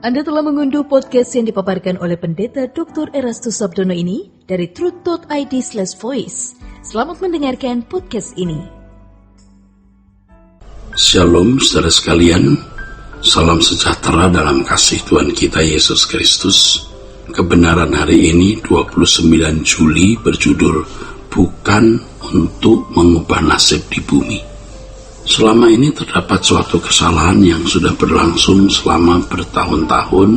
Anda telah mengunduh podcast yang dipaparkan oleh Pendeta Dr. Erastus Sabdono ini dari truth.id/voice. Selamat mendengarkan podcast ini. Shalom saudara sekalian, salam sejahtera dalam kasih Tuhan kita Yesus Kristus. Kebenaran hari ini 29 Juli berjudul Bukan untuk mengubah nasib di bumi. Selama ini terdapat suatu kesalahan yang sudah berlangsung selama bertahun-tahun,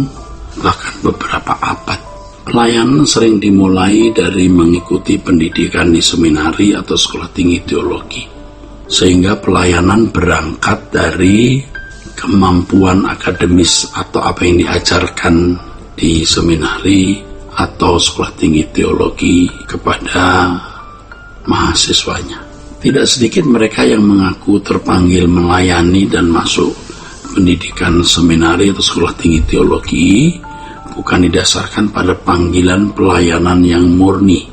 bahkan beberapa abad. Pelayanan sering dimulai dari mengikuti pendidikan di seminari atau sekolah tinggi teologi, sehingga pelayanan berangkat dari kemampuan akademis atau apa yang diajarkan di seminari atau sekolah tinggi teologi kepada mahasiswanya. Tidak sedikit mereka yang mengaku terpanggil melayani dan masuk pendidikan seminari atau sekolah tinggi teologi bukan didasarkan pada panggilan pelayanan yang murni,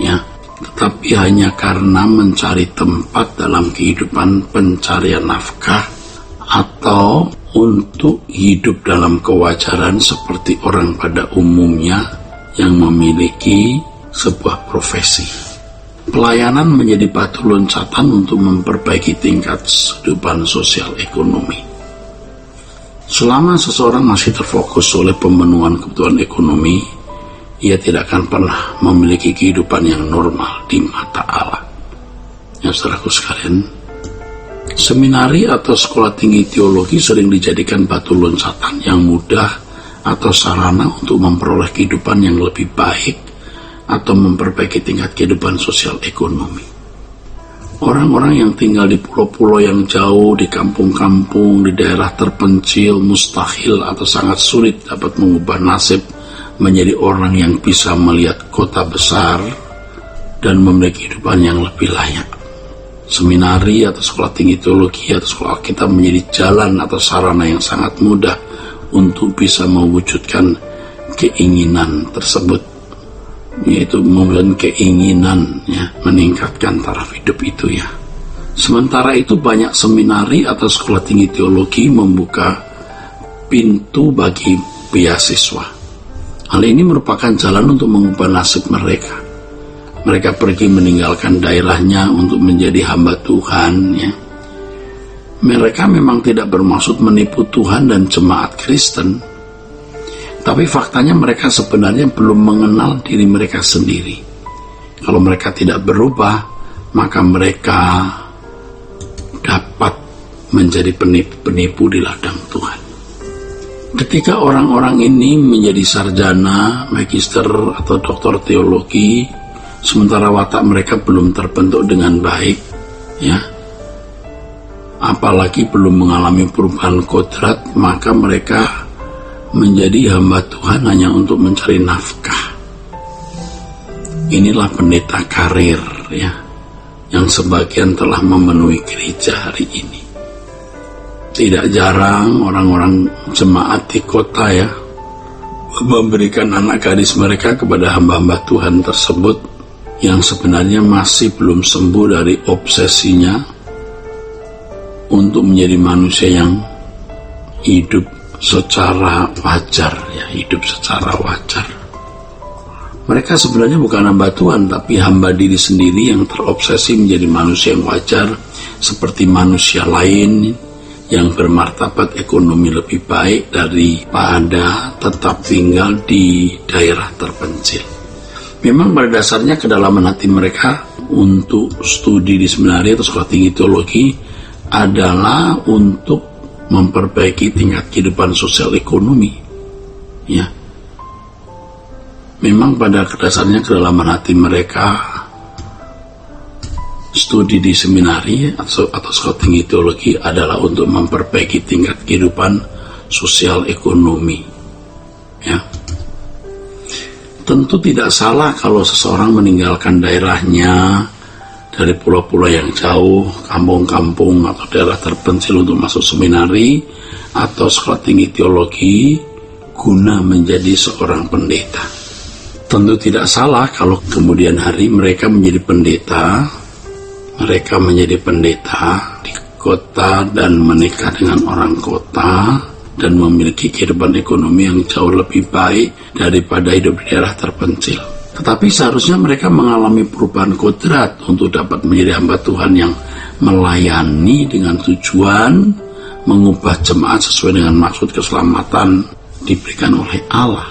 ya, tetapi hanya karena mencari tempat dalam kehidupan pencarian nafkah atau untuk hidup dalam kewajaran seperti orang pada umumnya yang memiliki sebuah profesi. Pelayanan menjadi batu loncatan untuk memperbaiki tingkat kehidupan sosial ekonomi. Selama seseorang masih terfokus oleh pemenuhan kebutuhan ekonomi, ia tidak akan pernah memiliki kehidupan yang normal di mata Allah. Ya, saudaraku sekalian, seminari atau sekolah tinggi teologi sering dijadikan batu loncatan yang mudah atau sarana untuk memperoleh kehidupan yang lebih baik atau memperbaiki tingkat kehidupan sosial ekonomi. Orang-orang yang tinggal di pulau-pulau yang jauh, di kampung-kampung, di daerah terpencil, mustahil atau sangat sulit dapat mengubah nasib menjadi orang yang bisa melihat kota besar dan memiliki kehidupan yang lebih layak. Seminari atau sekolah tinggi teologi atau sekolah kita menjadi jalan atau sarana yang sangat mudah untuk bisa mewujudkan keinginan tersebut, yaitu memiliki keinginan, ya, meningkatkan taraf hidup itu, ya. Sementara itu banyak seminari atau sekolah tinggi teologi membuka pintu bagi beasiswa. Hal ini merupakan jalan untuk mengubah nasib mereka. Mereka pergi meninggalkan daerahnya untuk menjadi hamba Tuhan, ya. Mereka memang tidak bermaksud menipu Tuhan dan jemaat Kristen, tapi faktanya mereka sebenarnya belum mengenal diri mereka sendiri. Kalau mereka tidak berubah, maka mereka dapat menjadi penipu-penipu di ladang Tuhan. Ketika orang-orang ini menjadi sarjana, magister, atau doktor teologi, sementara watak mereka belum terbentuk dengan baik, ya, apalagi belum mengalami perubahan kodrat, maka mereka menjadi hamba Tuhan hanya untuk mencari nafkah. Inilah pendeta karir, ya, yang sebagian telah memenuhi gereja hari ini. Tidak jarang orang-orang jemaat di kota, ya, memberikan anak gadis mereka kepada hamba-hamba Tuhan tersebut yang sebenarnya masih belum sembuh dari obsesinya untuk menjadi manusia yang hidup secara wajar, ya, hidup secara wajar. Mereka sebenarnya bukan hamba Tuhan, tapi hamba diri sendiri yang terobsesi menjadi manusia yang wajar seperti manusia lain yang bermartabat ekonomi lebih baik daripada tetap tinggal di daerah terpencil. Memang pada dasarnya kedalaman hati mereka untuk studi di seminari atau sekolah tinggi teologi adalah untuk memperbaiki tingkat kehidupan sosial ekonomi, ya. Memang pada dasarnya kedalaman hati mereka studi di seminari atau sekolah tinggi teologi adalah untuk memperbaiki tingkat kehidupan sosial ekonomi, ya. Tentu tidak salah kalau seseorang meninggalkan daerahnya dari pulau-pulau yang jauh, kampung-kampung atau daerah terpencil untuk masuk seminari atau sekolah tinggi teologi guna menjadi seorang pendeta. Tentu tidak salah kalau kemudian hari mereka menjadi pendeta di kota dan menikah dengan orang kota dan memiliki kehidupan ekonomi yang jauh lebih baik daripada hidup di daerah terpencil. Tetapi seharusnya mereka mengalami perubahan kodrat untuk dapat menjadi hamba Tuhan yang melayani dengan tujuan mengubah jemaat sesuai dengan maksud keselamatan diberikan oleh Allah.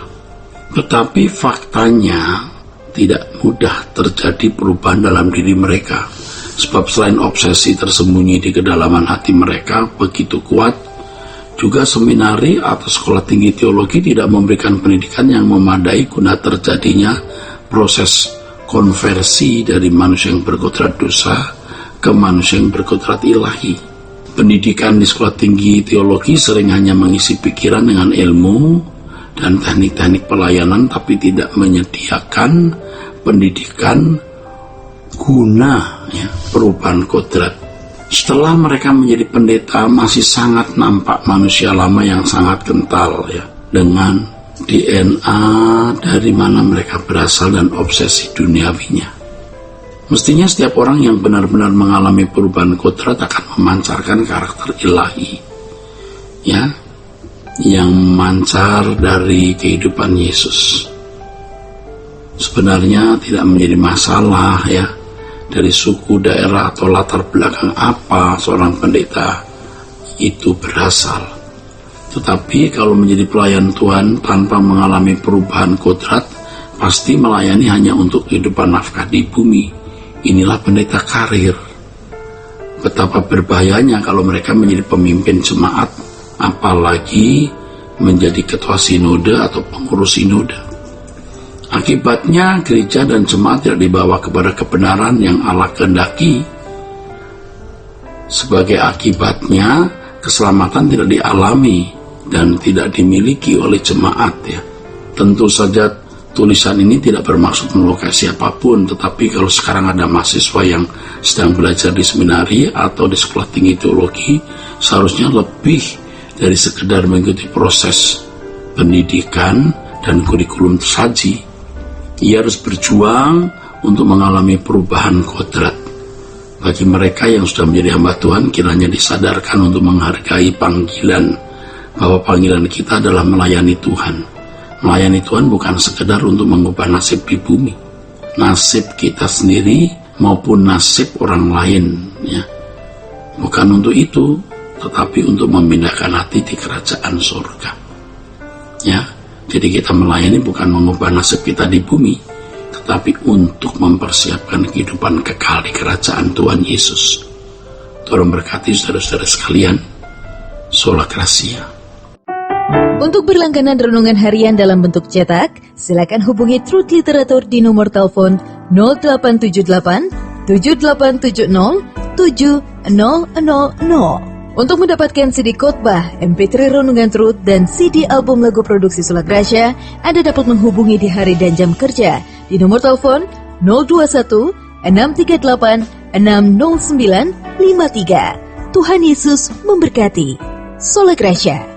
Tetapi faktanya tidak mudah terjadi perubahan dalam diri mereka, sebab selain obsesi tersembunyi di kedalaman hati mereka begitu kuat, juga seminari atau sekolah tinggi teologi tidak memberikan pendidikan yang memadai guna terjadinya proses konversi dari manusia yang berkodrat dosa ke manusia yang berkodrat ilahi. Pendidikan di sekolah tinggi teologi sering hanya mengisi pikiran dengan ilmu dan teknik-teknik pelayanan, tapi tidak menyediakan pendidikan guna perubahan kodrat. Setelah mereka menjadi pendeta, masih sangat nampak manusia lama yang sangat kental dengan DNA dari mana mereka berasal dan obsesi duniawinya. Mestinya setiap orang yang benar-benar mengalami perubahan kodrat akan memancarkan karakter ilahi yang memancar dari kehidupan Yesus. Sebenarnya tidak menjadi masalah dari suku, daerah, atau latar belakang apa seorang pendeta itu berasal. Tetapi kalau menjadi pelayan Tuhan tanpa mengalami perubahan kodrat, pasti melayani hanya untuk kehidupan nafkah di bumi. Inilah pendeta karir. Betapa berbahayanya kalau mereka menjadi pemimpin jemaat, apalagi menjadi ketua sinode atau pengurus sinode. Akibatnya gereja dan jemaat tidak dibawa kepada kebenaran yang Allah kehendaki. Sebagai akibatnya, keselamatan tidak dialami dan tidak dimiliki oleh jemaat. Tentu saja tulisan ini tidak bermaksud melukai siapapun, tetapi kalau sekarang ada mahasiswa yang sedang belajar di seminari atau di sekolah tinggi teologi, seharusnya lebih dari sekedar mengikuti proses pendidikan dan kurikulum tersaji. Ia harus berjuang untuk mengalami perubahan kodrat. Bagi mereka yang sudah menjadi hamba Tuhan, kiranya disadarkan untuk menghargai panggilan, bahwa panggilan kita adalah melayani Tuhan. Melayani Tuhan bukan sekedar untuk mengubah nasib di bumi, nasib kita sendiri maupun nasib orang lain. Bukan untuk itu, tetapi untuk memindahkan hati di kerajaan surga. Jadi kita melayani bukan mengubah nasib kita di bumi, tetapi untuk mempersiapkan kehidupan kekal di kerajaan Tuhan Yesus. Tuhan memberkati saudara-saudara sekalian. Sola Gracia. Untuk berlangganan renungan harian dalam bentuk cetak, silakan hubungi Truth Literatur di nomor telepon 0878 7870 7000. Untuk mendapatkan CD khotbah, MP3 Renungan Truth, dan CD album lagu produksi Sola Gracia, Anda dapat menghubungi di hari dan jam kerja di nomor telepon 021 638 60953. Tuhan Yesus memberkati. Sola Gracia.